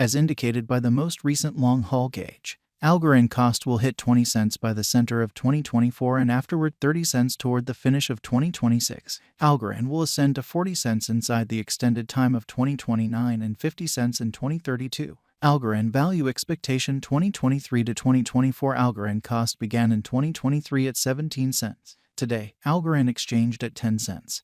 as indicated by the most recent long-haul gauge. Algorand cost will hit 20 cents by the center of 2024 and afterward 30 cents toward the finish of 2026. Algorand will ascend to 40 cents inside the extended time of 2029 and 50 cents in 2032. Algorand value expectation 2023 to 2024. Algorand cost began in 2023 at 17 cents. Today, Algorand exchanged at 10 cents.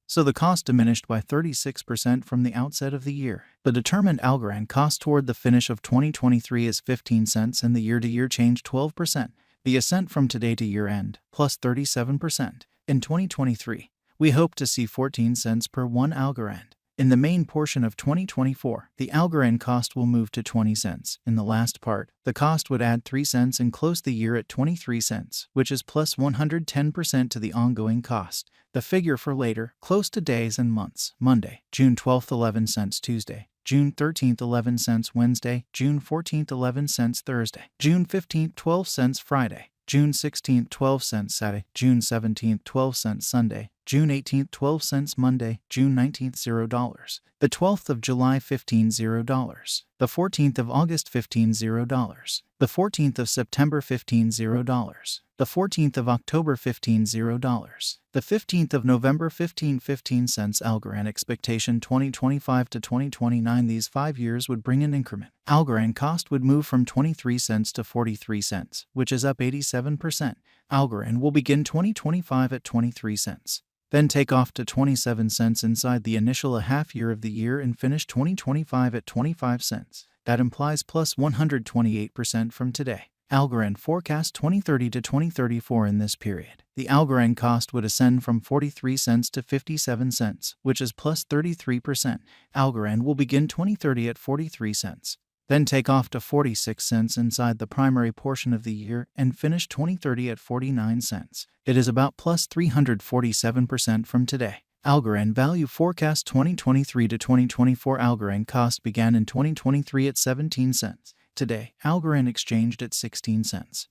So the cost diminished by 36% from the outset of the year. The determined Algorand cost toward the finish of 2023 is 15 cents and the year-to-year change 12%. The ascent from today to year-end, plus 37%. In 2023, we hope to see 14 cents per 1 Algorand. In the main portion of 2024, the Algorand cost will move to 20 cents. In the last part, the cost would add 3 cents and close the year at 23 cents, which is plus 110% to the ongoing cost. The figure for later, close to days and months: Monday, June 12th 11 cents Tuesday, June 13th 11 cents Wednesday, June 14th 11 cents Thursday, June 15th 12 cents Friday, June 16th 12 cents Saturday, June 17th 12 cents Sunday, June 18th 12 cents Monday, June 19th $0, the 12th of July $15, the 14th of August $15, the 14th of September $15, the 14th of October $15, the 15th of November 15 cents. Algorand expectation 2025 to 2029. These 5 years would bring an increment. Algorand cost would move from 23 cents to 43 cents, which is up 87%. Algorand will begin 2025 at 23 cents. Then take off to 27 cents inside the initial half year of the year and finish 2025 at 25 cents. That implies plus 128% from today. Algorand forecast 2030 to 2034 in this period. The Algorand cost would ascend from 43 cents to 57 cents, which is plus 33%. Algorand will begin 2030 at 43 cents. Then take off to 46 cents inside the primary portion of the year and finish 2030 at 49 cents. It is about plus 347% from today. Algorand value forecast 2023 to 2024. Algorand cost began in 2023 at 17 cents. Today, Algorand exchanged at 16 cents.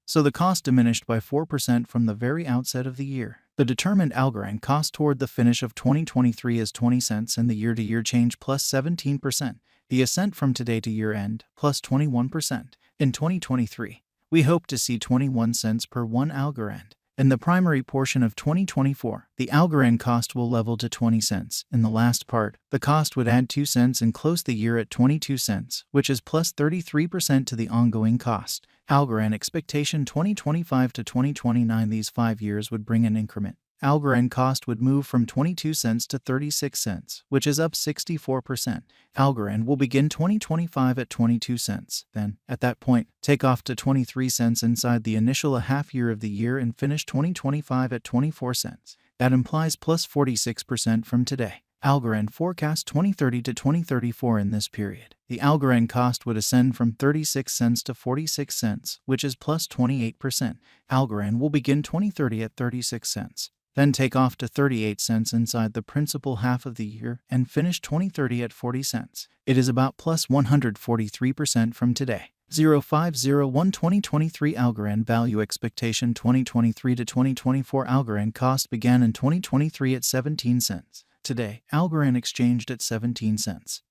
So the cost diminished by 4% from the very outset of the year. The determined Algorand cost toward the finish of 2023 is 20 cents and the year-to-year change plus 17%. The ascent from today to year-end, plus 21%. In 2023, we hope to see 21 cents per 1 Algorand. In the primary portion of 2024, the Algorand cost will level to 20 cents. In the last part, the cost would add 2 cents and close the year at 22 cents, which is plus 33% to the ongoing cost. Algorand expectation 2025 to 2029. These 5 years would bring an increment. Algorand cost would move from 22 cents to 36 cents, which is up 64%. Algorand will begin 2025 at 22 cents. Then, at that point, take off to 23 cents inside the initial half year of the year and finish 2025 at 24 cents. That implies plus 46% from today. Algorand forecast 2030 to 2034 in this period. The Algorand cost would ascend from 36 cents to 46 cents, which is plus 28%. Algorand will begin 2030 at 36 cents. Then take off to 38 cents inside the principal half of the year and finish 2030 at 40 cents. It is about plus 143% from today. 0501 2023 Algorand value expectation 2023 to 2024. Algorand cost began in 2023 at 17 cents. Today, Algorand exchanged at 17 cents.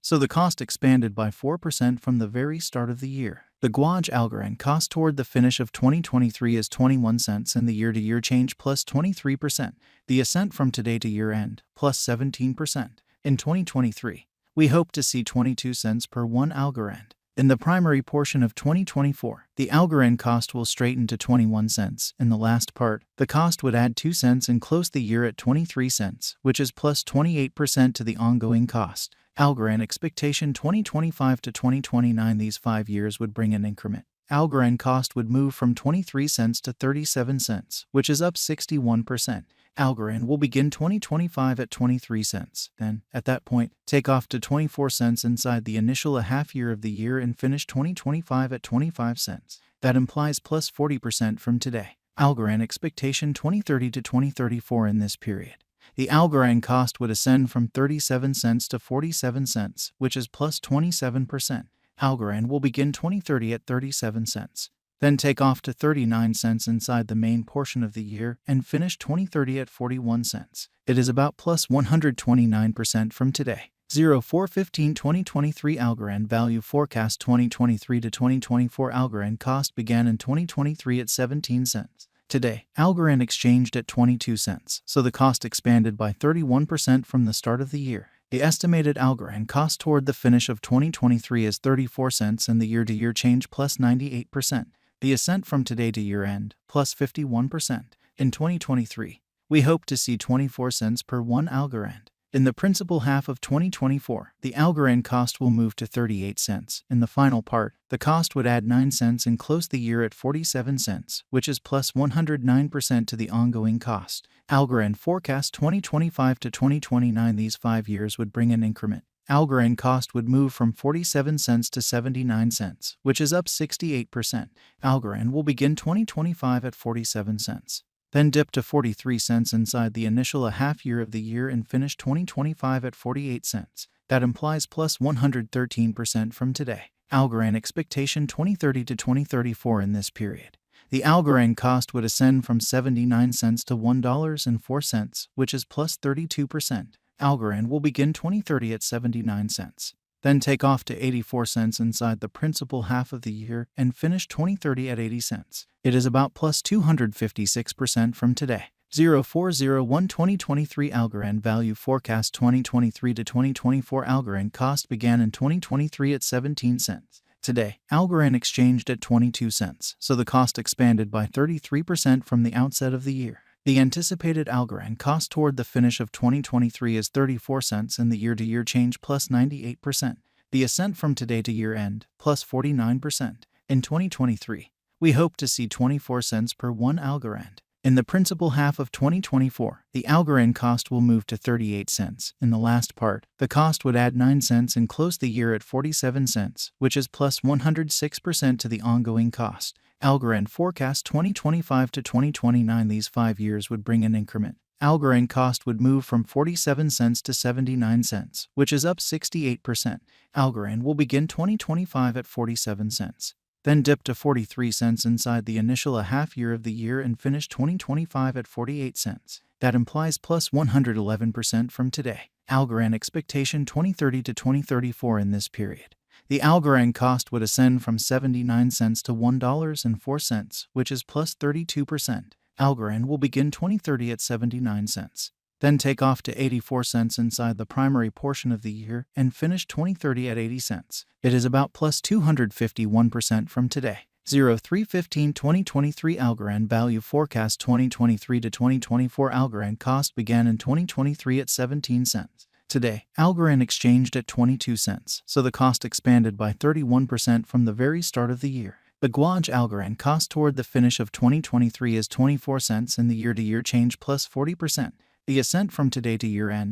So the cost expanded by 4% from the very start of the year. The Guaj Algorand cost toward the finish of 2023 is 21 cents and the year-to-year change plus 23%. The ascent from today to year-end, plus 17%. In 2023, we hope to see 22 cents per 1 Algorand. In the primary portion of 2024, the Algorand cost will straighten to 21 cents. In the last part, the cost would add 2 cents and close the year at 23 cents, which is plus 28% to the ongoing cost. Algorand expectation 2025 to 2029. These 5 years would bring an increment. Algorand cost would move from 23 cents to 37 cents, which is up 61%. Algorand will begin 2025 at 23 cents. Then, at that point, take off to 24 cents inside the initial half year of the year and finish 2025 at 25 cents. That implies plus 40% from today. Algorand expectation 2030 to 2034 in this period. The Algorand cost would ascend from 37 cents to 47 cents, which is plus 27%. Algorand will begin 2030 at 37 cents. Then take off to 39 cents inside the main portion of the year and finish 2030 at 41 cents. It is about plus 129% from today. 04/15/2023 Algorand value forecast 2023 to 2024 Algorand cost began in 2023 at 17 cents. Today, Algorand exchanged at 22 cents, so the cost expanded by 31% from the start of the year. The estimated Algorand cost toward the finish of 2023 is 34 cents and the year-to-year change plus 98%. The ascent from today to year-end plus 51%. In 2023, we hope to see 24 cents per 1 Algorand. In the principal half of 2024, the Algorand cost will move to 38 cents. In the final part, the cost would add 9 cents and close the year at 47 cents, which is plus 109% to the ongoing cost. Algorand forecast 2025 to 2029. These 5 years would bring an increment. Algorand cost would move from 47 cents to 79 cents, which is up 68%. Algorand will begin 2025 at 47 cents. Then dip to 43 cents inside the initial half year of the year and finish 2025 at 48 cents. That implies plus 113% from today. Algorand expectation 2030 to 2034 in this period. The Algorand cost would ascend from 79 cents to $1.04, which is plus 32%. Algorand will begin 2030 at 79 cents. Then take off to 84 cents inside the principal half of the year and finish 2030 at 80 cents. It is about plus 256% from today. 04/01/2023 Algorand value forecast 2023 to 2024 Algorand cost began in 2023 at 17 cents. Today, Algorand exchanged at 22 cents, so the cost expanded by 33% from the outset of the year. The anticipated Algorand cost toward the finish of 2023 is 34 cents and the year-to-year change plus 98%. The ascent from today to year-end plus 49%. In 2023, we hope to see 24 cents per 1 Algorand. In the principal half of 2024, the Algorand cost will move to 38 cents. In the last part, the cost would add 9 cents and close the year at 47 cents, which is plus 106% to the ongoing cost. Algorand forecast 2025 to 2029. These 5 years would bring an increment. Algorand cost would move from 47 cents to 79 cents, which is up 68%. Algorand will begin 2025 at 47 cents. Then dip to 43 cents inside the initial half year of the year and finish 2025 at 48 cents. That implies plus 111% from today. Algorand expectation 2030 to 2034 in this period. The Algorand cost would ascend from 79 cents to $1.04, which is plus 32%. Algorand will begin 2030 at 79 cents. Then take off to 84 cents inside the primary portion of the year and finish 2030 at 80 cents. It is about plus 251% from today. 03/15/2023 Algorand value forecast 2023 to 2024 Algorand cost began in 2023 at 17 cents. Today, Algorand exchanged at 22 cents, so the cost expanded by 31% from the very start of the year. The Guaj Algorand cost toward the finish of 2023 is 24 cents and the year-to-year change plus 40%. The ascent from today to year-end